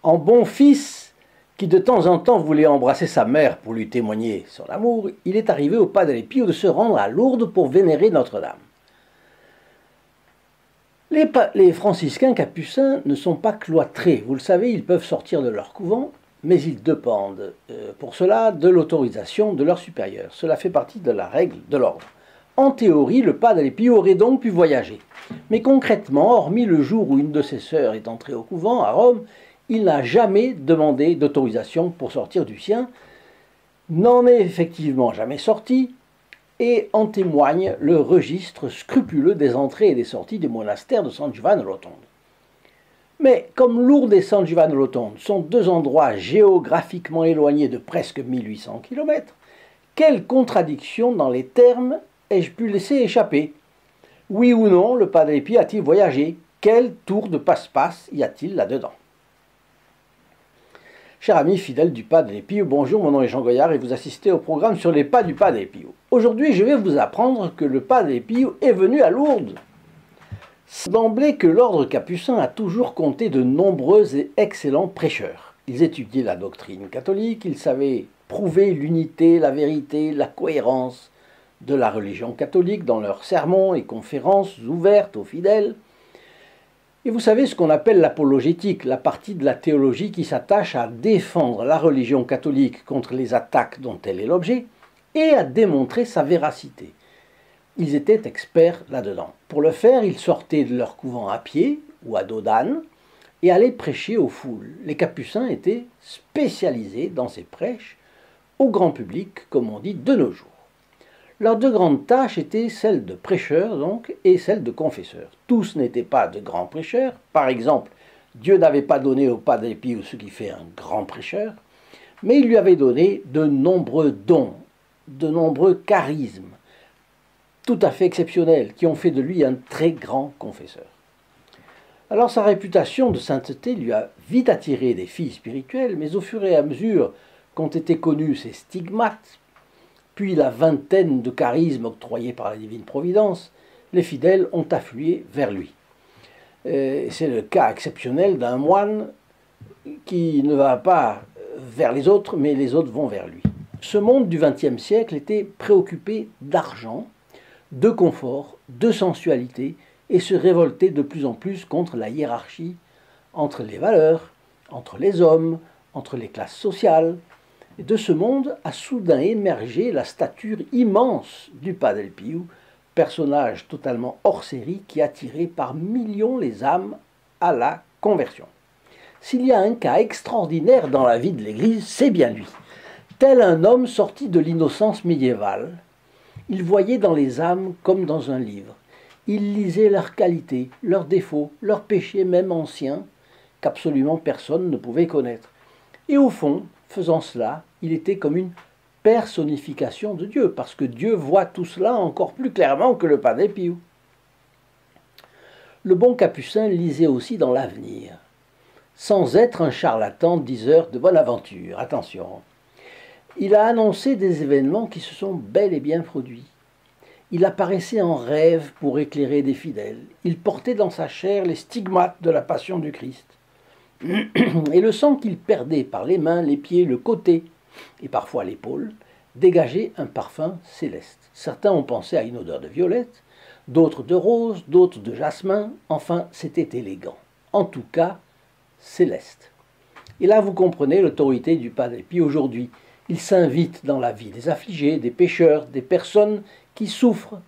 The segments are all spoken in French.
En bon fils qui de temps en temps voulait embrasser sa mère pour lui témoigner son amour, il est arrivé au Padre Pio de se rendre à Lourdes pour vénérer Notre-Dame. Les franciscains capucins ne sont pas cloîtrés, vous le savez, ils peuvent sortir de leur couvent, mais ils dépendent pour cela de l'autorisation de leur supérieur. Cela fait partie de la règle de l'ordre. En théorie, le Padre Pio aurait donc pu voyager. Mais concrètement, hormis le jour où une de ses sœurs est entrée au couvent à Rome, il n'a jamais demandé d'autorisation pour sortir du sien, n'en est effectivement jamais sorti, et en témoigne le registre scrupuleux des entrées et des sorties du monastère de San Giovanni Rotondo. Mais comme Lourdes et San Giovanni Rotondo sont deux endroits géographiquement éloignés de presque 1800 km, quelle contradiction dans les termes ai-je pu laisser échapper? Oui ou non, le Padre Pio a-t-il voyagé? Quel tour de passe-passe y a-t-il là-dedans? Chers amis fidèles du Padre Pio, bonjour, mon nom est Jean Goyard et vous assistez au programme sur les pas du Padre Pio. Aujourd'hui, je vais vous apprendre que le Padre Pio est venu à Lourdes. C'est d'emblée que l'ordre capucin a toujours compté de nombreux et excellents prêcheurs. Ils étudiaient la doctrine catholique, ils savaient prouver l'unité, la vérité, la cohérence de la religion catholique dans leurs sermons et conférences ouvertes aux fidèles. Et vous savez ce qu'on appelle l'apologétique, la partie de la théologie qui s'attache à défendre la religion catholique contre les attaques dont elle est l'objet et à démontrer sa véracité. Ils étaient experts là-dedans. Pour le faire, ils sortaient de leur couvent à pied ou à dos d'âne et allaient prêcher aux foules. Les capucins étaient spécialisés dans ces prêches au grand public, comme on dit de nos jours. Leurs deux grandes tâches étaient celles de prêcheurs donc et celles de confesseurs. Tous n'étaient pas de grands prêcheurs. Par exemple, Dieu n'avait pas donné au Padre Pio ce qui fait un grand prêcheur, mais il lui avait donné de nombreux dons, de nombreux charismes, tout à fait exceptionnels, qui ont fait de lui un très grand confesseur. Alors sa réputation de sainteté lui a vite attiré des filles spirituelles, mais au fur et à mesure qu'ont été connus ses stigmates, puis la vingtaine de charismes octroyés par la divine providence, les fidèles ont afflué vers lui. C'est le cas exceptionnel d'un moine qui ne va pas vers les autres, mais les autres vont vers lui. Ce monde du XXe siècle était préoccupé d'argent, de confort, de sensualité, et se révoltait de plus en plus contre la hiérarchie entre les valeurs, entre les hommes, entre les classes sociales. Et de ce monde a soudain émergé la stature immense du Padre Pio, personnage totalement hors série qui attirait par millions les âmes à la conversion. S'il y a un cas extraordinaire dans la vie de l'Église, c'est bien lui. Tel un homme sorti de l'innocence médiévale, il voyait dans les âmes comme dans un livre. Il lisait leurs qualités, leurs défauts, leurs péchés même anciens, qu'absolument personne ne pouvait connaître. Et au fond, faisant cela, il était comme une personnification de Dieu, parce que Dieu voit tout cela encore plus clairement que le Padre Pio. Le bon capucin lisait aussi dans l'avenir, sans être un charlatan diseur de bonne aventure. Attention, il a annoncé des événements qui se sont bel et bien produits. Il apparaissait en rêve pour éclairer des fidèles. Il portait dans sa chair les stigmates de la passion du Christ. Et le sang qu'il perdait par les mains, les pieds, le côté et parfois l'épaule dégageait un parfum céleste. Certains ont pensé à une odeur de violette, d'autres de rose, d'autres de jasmin. Enfin, c'était élégant. En tout cas, céleste. Et là, vous comprenez l'autorité du Padre Pio aujourd'hui. Il s'invite dans la vie des affligés, des pécheurs, des personnes qui souffrent,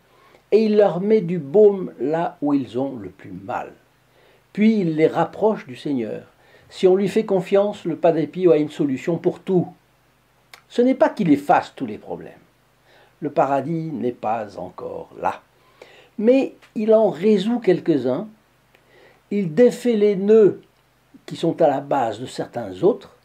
et il leur met du baume là où ils ont le plus mal. Puis il les rapproche du Seigneur. Si on lui fait confiance, le Padre Pio a une solution pour tout. Ce n'est pas qu'il efface tous les problèmes. Le paradis n'est pas encore là. Mais il en résout quelques-uns. Il défait les nœuds qui sont à la base de certains autres.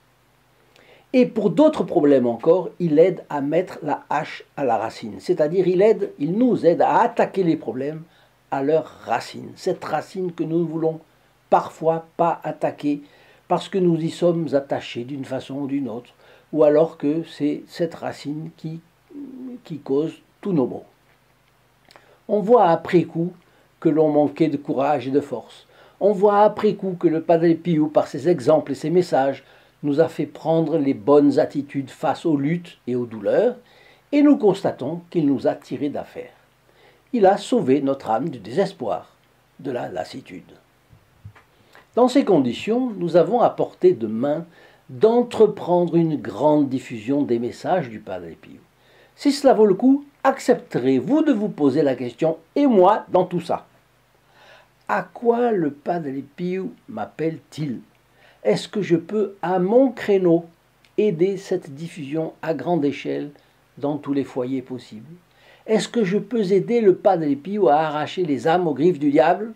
Et pour d'autres problèmes encore, il aide à mettre la hache à la racine. C'est-à-dire, il nous aide à attaquer les problèmes à leur racine. Cette racine que nous ne voulons parfois pas attaquer parce que nous y sommes attachés d'une façon ou d'une autre, ou alors que c'est cette racine qui cause tous nos maux. On voit après coup que l'on manquait de courage et de force. On voit après coup que le Padre Pio, par ses exemples et ses messages, nous a fait prendre les bonnes attitudes face aux luttes et aux douleurs, et nous constatons qu'il nous a tirés d'affaire. Il a sauvé notre âme du désespoir, de la lassitude. Dans ces conditions, nous avons à portée de main d'entreprendre une grande diffusion des messages du Padre Pio. Si cela vaut le coup, accepterez-vous de vous poser la question « Et moi dans tout ça ?» À quoi le Padre Pio m'appelle-t-il? Est-ce que je peux, à mon créneau, aider cette diffusion à grande échelle dans tous les foyers possibles? Est-ce que je peux aider le Padre Pio à arracher les âmes aux griffes du diable?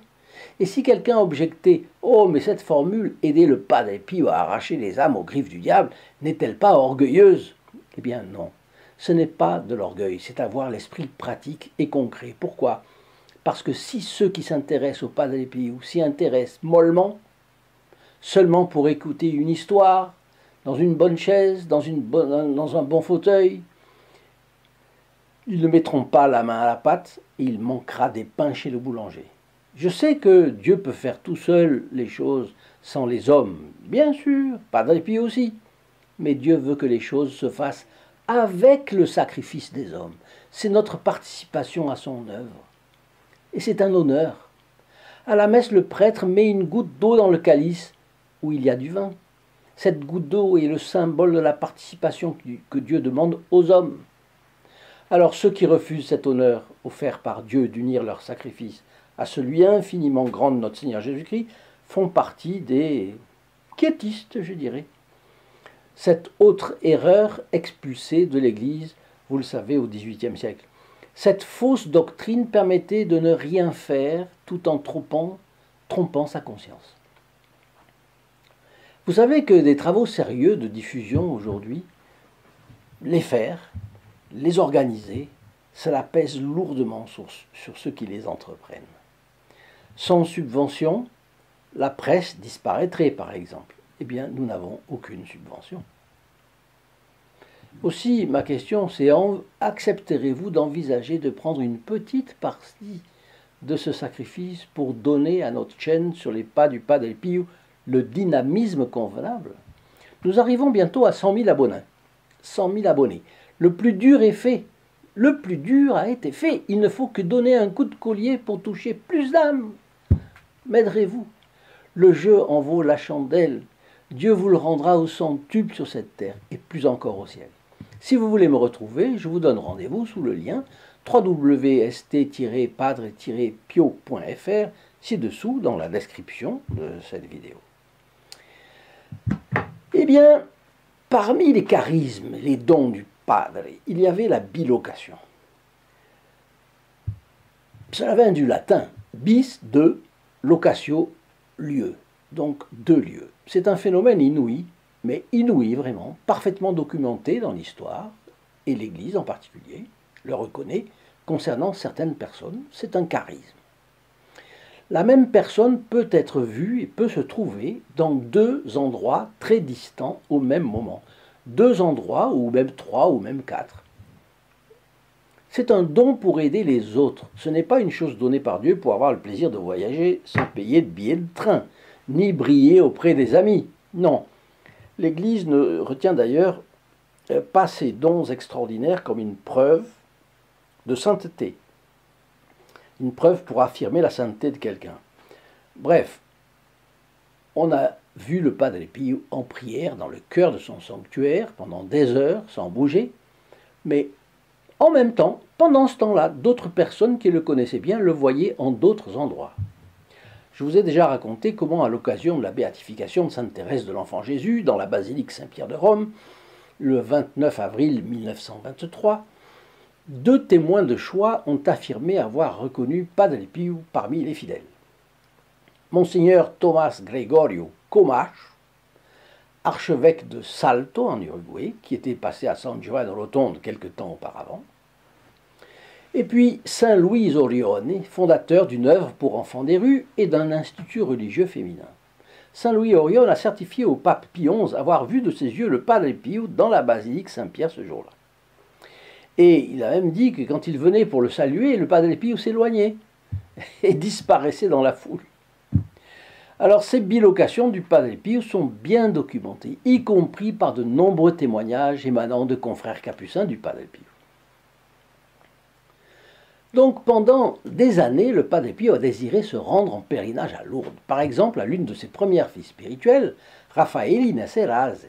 Et si quelqu'un objectait « Oh, mais cette formule, aider le Padre Pio à arracher les âmes aux griffes du diable, n'est-elle pas orgueilleuse ?» Eh bien non, ce n'est pas de l'orgueil, c'est avoir l'esprit pratique et concret. Pourquoi? Parce que si ceux qui s'intéressent au Padre Pio s'y intéressent mollement, seulement pour écouter une histoire, dans une bonne chaise, dans un bon fauteuil, ils ne mettront pas la main à la pâte et il manquera des pains chez le boulanger. Je sais que Dieu peut faire tout seul les choses sans les hommes, bien sûr, Padre Pio aussi, mais Dieu veut que les choses se fassent avec le sacrifice des hommes. C'est notre participation à son œuvre. Et c'est un honneur. À la messe, le prêtre met une goutte d'eau dans le calice où il y a du vin. Cette goutte d'eau est le symbole de la participation que Dieu demande aux hommes. Alors ceux qui refusent cet honneur offert par Dieu d'unir leur sacrifice à celui infiniment grand de notre Seigneur Jésus-Christ font partie des quiétistes, je dirais. Cette autre erreur expulsée de l'Église, vous le savez, au XVIIIe siècle. Cette fausse doctrine permettait de ne rien faire tout en trompant sa conscience. Vous savez que des travaux sérieux de diffusion aujourd'hui, les faire, les organiser, cela pèse lourdement sur ceux qui les entreprennent. Sans subvention, la presse disparaîtrait par exemple. Eh bien, nous n'avons aucune subvention. Aussi, ma question, c'est accepterez-vous d'envisager de prendre une petite partie de ce sacrifice pour donner à notre chaîne sur les pas du Padre Pio le dynamisme convenable? Nous arrivons bientôt à 100 000 abonnés. 100 000 abonnés. Le plus dur est fait. Le plus dur a été fait. Il ne faut que donner un coup de collier pour toucher plus d'âmes. M'aiderez-vous? Le jeu en vaut la chandelle. Dieu vous le rendra au centuple sur cette terre, et plus encore au ciel. Si vous voulez me retrouver, je vous donne rendez-vous sous le lien www.st-padre-pio.fr ci-dessous dans la description de cette vidéo. Eh bien, parmi les charismes, les dons du Padre, il y avait la bilocation. Cela vient du latin bis, de, locatio, lieu, donc deux lieux. C'est un phénomène inouï, mais inouï vraiment, parfaitement documenté dans l'histoire, et l'Église en particulier le reconnaît concernant certaines personnes. C'est un charisme. La même personne peut être vue et peut se trouver dans deux endroits très distants au même moment. Deux endroits, ou même trois, ou même quatre. C'est un don pour aider les autres. Ce n'est pas une chose donnée par Dieu pour avoir le plaisir de voyager sans payer de billets de train, ni briller auprès des amis. Non. L'Église ne retient d'ailleurs pas ces dons extraordinaires comme une preuve de sainteté. Une preuve pour affirmer la sainteté de quelqu'un. Bref, on a vu le Padre Pio en prière dans le cœur de son sanctuaire pendant des heures sans bouger, mais en même temps, pendant ce temps-là, d'autres personnes qui le connaissaient bien le voyaient en d'autres endroits. Je vous ai déjà raconté comment, à l'occasion de la béatification de Sainte Thérèse de l'Enfant Jésus dans la basilique Saint-Pierre de Rome, le 29 avril 1923, deux témoins de choix ont affirmé avoir reconnu Padre Pio parmi les fidèles. Monseigneur Tomás Gregorio Comache, archevêque de Salto en Uruguay, qui était passé à San Giovanni Rotondo quelque temps auparavant, et puis Saint Luis Orione, fondateur d'une œuvre pour enfants des rues et d'un institut religieux féminin. Saint Louis Orione a certifié au pape Pie XI avoir vu de ses yeux le Padre Pio dans la basilique Saint-Pierre ce jour-là. Et il a même dit que quand il venait pour le saluer, le Padre Pio s'éloignait et disparaissait dans la foule. Alors ces bilocations du Padre Pio sont bien documentées, y compris par de nombreux témoignages émanant de confrères capucins du Padre Pio. Donc pendant des années, le Padre Pio a désiré se rendre en pèlerinage à Lourdes. Par exemple, à l'une de ses premières filles spirituelles, Raffaellina Serase,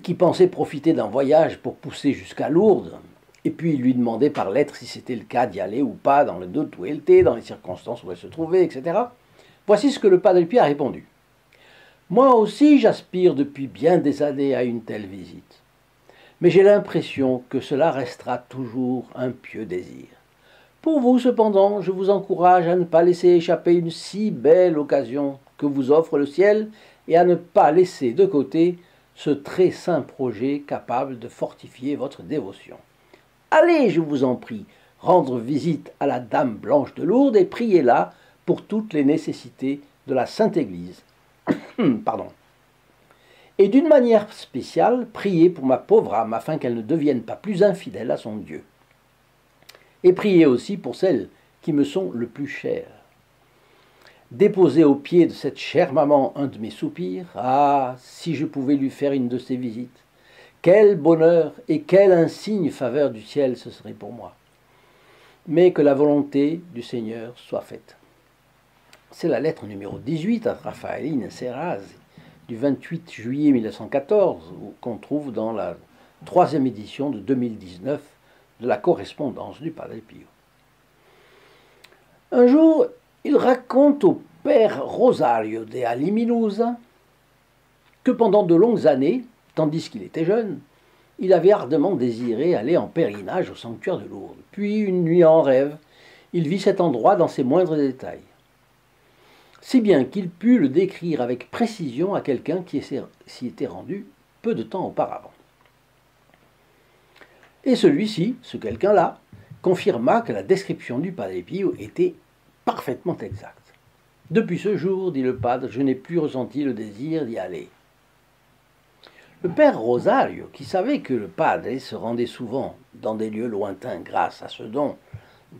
qui pensait profiter d'un voyage pour pousser jusqu'à Lourdes, et puis il lui demandait par lettre si c'était le cas d'y aller ou pas, dans le doute où elle était, dans les circonstances où elle se trouvait, etc. Voici ce que le Padre Pio a répondu. « Moi aussi j'aspire depuis bien des années à une telle visite. Mais j'ai l'impression que cela restera toujours un pieux désir. Pour vous, cependant, je vous encourage à ne pas laisser échapper une si belle occasion que vous offre le ciel et à ne pas laisser de côté ce très saint projet capable de fortifier votre dévotion. Allez, je vous en prie, rendre visite à la Dame Blanche de Lourdes et priez-la pour toutes les nécessités de la Sainte Église. Pardon. Et d'une manière spéciale, priez pour ma pauvre âme afin qu'elle ne devienne pas plus infidèle à son Dieu. Et priez aussi pour celles qui me sont le plus chères. Déposez aux pieds de cette chère maman un de mes soupirs. Ah, si je pouvais lui faire une de ces visites. Quel bonheur et quelle insigne faveur du ciel ce serait pour moi. Mais que la volonté du Seigneur soit faite. C'est la lettre numéro 18 à Raffaellina Serase du 28 juillet 1914 qu'on trouve dans la 3e édition de 2019 de la correspondance du Padre Pio. Un jour, il raconte au père Rosario de Aliminuza que pendant de longues années, tandis qu'il était jeune, il avait ardemment désiré aller en pèlerinage au sanctuaire de Lourdes. Puis, une nuit en rêve, il vit cet endroit dans ses moindres détails, si bien qu'il put le décrire avec précision à quelqu'un qui s'y était rendu peu de temps auparavant. Et celui-ci, ce quelqu'un-là, confirma que la description du Padre Pio était parfaitement exacte. Depuis ce jour, dit le padre, je n'ai plus ressenti le désir d'y aller. Le père Rosario, qui savait que le padre se rendait souvent dans des lieux lointains grâce à ce don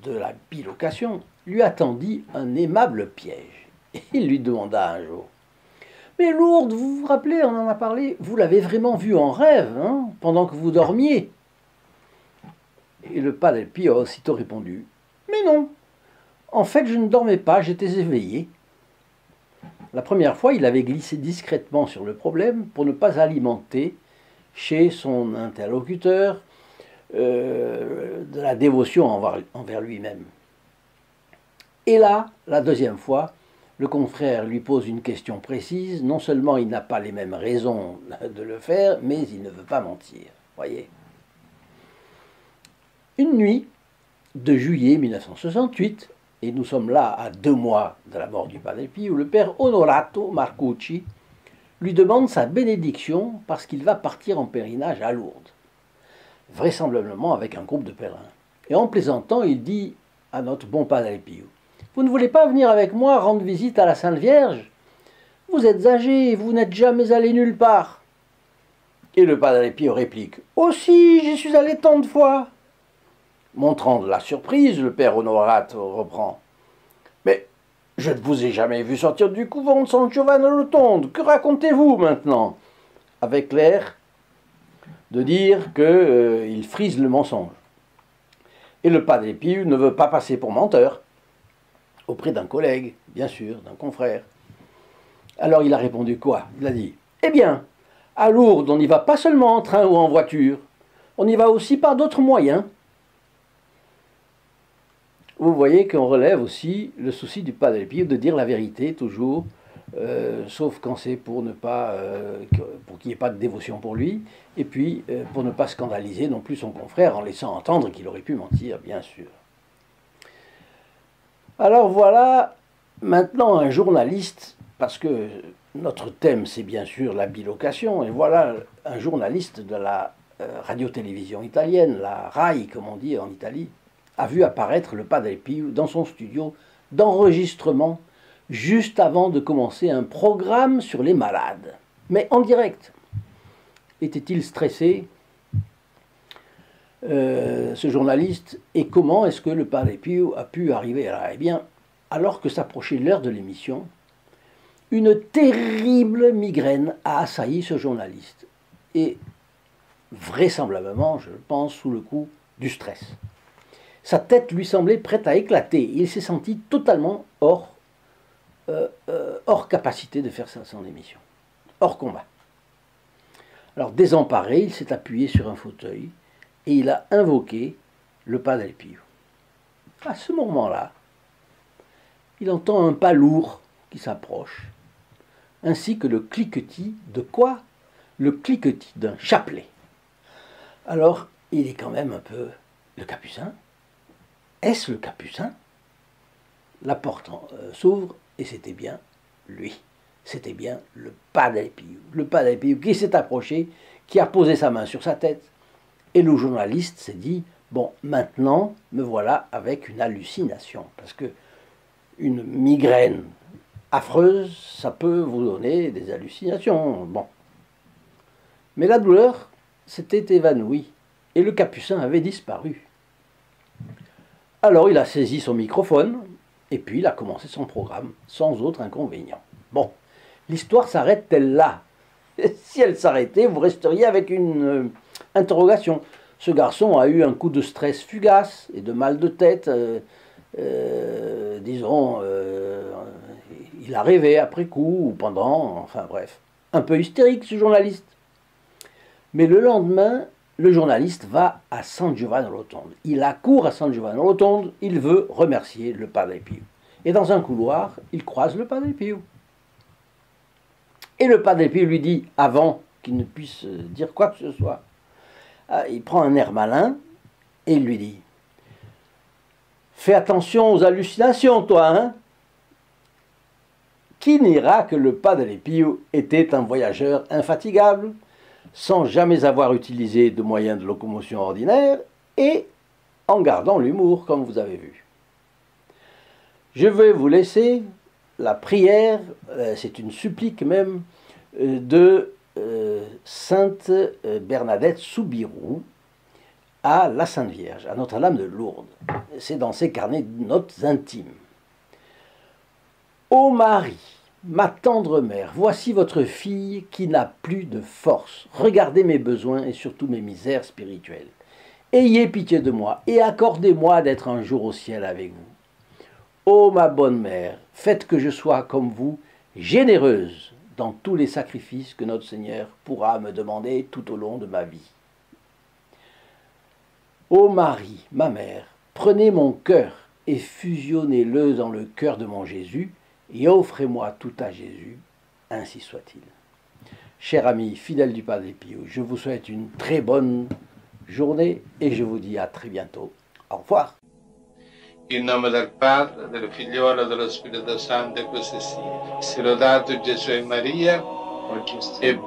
de la bilocation, lui attendit un aimable piège. Il lui demanda un jour, « Mais Lourdes, vous vous rappelez, on en a parlé, vous l'avez vraiment vu en rêve, hein, pendant que vous dormiez ?» Et le Padre Pio a aussitôt répondu, « Mais non, en fait je ne dormais pas, j'étais éveillé. » La première fois, il avait glissé discrètement sur le problème pour ne pas alimenter chez son interlocuteur de la dévotion envers lui-même. Et là, la deuxième fois, le confrère lui pose une question précise. Non seulement il n'a pas les mêmes raisons de le faire, mais il ne veut pas mentir. Voyez. Une nuit de juillet 1968, et nous sommes là à 2 mois de la mort du Padre Pio, le père Onorato Marcucci lui demande sa bénédiction parce qu'il va partir en pèlerinage à Lourdes, vraisemblablement avec un groupe de pèlerins. Et en plaisantant, il dit à notre bon Padre Pio, « Vous ne voulez pas venir avec moi rendre visite à la Sainte Vierge? Vous êtes âgé et vous n'êtes jamais allé nulle part. » Et le Padre Pio réplique, « Aussi, j'y suis allé tant de fois. » Montrant de la surprise, le père Onorato reprend, « Mais je ne vous ai jamais vu sortir du couvent de San Giovanni Rotondo. Que racontez-vous maintenant ?» Avec l'air de dire qu'il frise le mensonge. Et le Padre Pio ne veut pas passer pour menteur, auprès d'un collègue, bien sûr, d'un confrère. Alors il a répondu quoi? Il a dit, « Eh bien, à Lourdes, on n'y va pas seulement en train ou en voiture, on y va aussi par d'autres moyens. » Vous voyez qu'on relève aussi le souci du Padre Pio de dire la vérité toujours, sauf quand c'est pour ne pas, pour qu'il n'y ait pas de dévotion pour lui, et puis pour ne pas scandaliser non plus son confrère en laissant entendre qu'il aurait pu mentir, bien sûr. Alors voilà, maintenant un journaliste, parce que notre thème c'est bien sûr la bilocation, et voilà un journaliste de la radio-télévision italienne, la RAI comme on dit en Italie, a vu apparaître le Padre Pio dans son studio d'enregistrement juste avant de commencer un programme sur les malades, mais en direct. Était-il stressé, ce journaliste, et comment est-ce que le Padre Pio a pu arriver là? Eh bien, alors que s'approchait l'heure de l'émission, une terrible migraine a assailli ce journaliste. Et vraisemblablement, je pense, sous le coup du stress. Sa tête lui semblait prête à éclater. Il s'est senti totalement hors capacité de faire son émission, hors combat. Alors désemparé, il s'est appuyé sur un fauteuil et il a invoqué le Padre Pio. À ce moment-là, il entend un pas lourd qui s'approche, ainsi que le cliquetis de quoi? Le cliquetis d'un chapelet. Alors, il est quand même un peu... Le capucin? Est-ce le capucin? La porte s'ouvre et c'était bien lui. C'était bien le Padre Pio. Le Padre Pio qui s'est approché, qui a posé sa main sur sa tête. Et le journaliste s'est dit, bon, maintenant, me voilà avec une hallucination. Parce que une migraine affreuse, ça peut vous donner des hallucinations. Bon. Mais la douleur s'était évanouie et le capucin avait disparu. Alors il a saisi son microphone et puis il a commencé son programme sans autre inconvénient. Bon, l'histoire s'arrête-t-elle là? Si elle s'arrêtait, vous resteriez avec une interrogation. Ce garçon a eu un coup de stress fugace et de mal de tête. Disons, il a rêvé après coup ou pendant, enfin bref. Un peu hystérique ce journaliste. Mais le lendemain, le journaliste va à San Giovanni Rotondo. Il accourt à San Giovanni Rotondo, il veut remercier le Padre Pio. Et dans un couloir, il croise le Padre Pio. Et le Padre Pio lui dit, avant qu'il ne puisse dire quoi que ce soit, il prend un air malin et il lui dit, fais attention aux hallucinations, toi, hein? Qui n'ira que le Padre Pio était un voyageur infatigable, sans jamais avoir utilisé de moyens de locomotion ordinaires et en gardant l'humour, comme vous avez vu. Je vais vous laisser la prière, c'est une supplique même, de Sainte Bernadette Soubirous à la Sainte Vierge, à Notre-Dame de Lourdes. C'est dans ses carnets de notes intimes. Ô Marie, ma tendre mère, voici votre fille qui n'a plus de force. Regardez mes besoins et surtout mes misères spirituelles. Ayez pitié de moi et accordez-moi d'être un jour au ciel avec vous. Ô ma bonne mère, faites que je sois comme vous, généreuse dans tous les sacrifices que notre Seigneur pourra me demander tout au long de ma vie. Ô Marie, ma mère, prenez mon cœur et fusionnez-le dans le cœur de mon Jésus, et offrez-moi tout à Jésus, ainsi soit-il. Chers amis fidèles du Padre Pio, je vous souhaite une très bonne journée et je vous dis à très bientôt. Au revoir. In nome del Padre, del Figliolo e dello Spirito Santo, e così sia. Sia lodato Gesù e Maria, e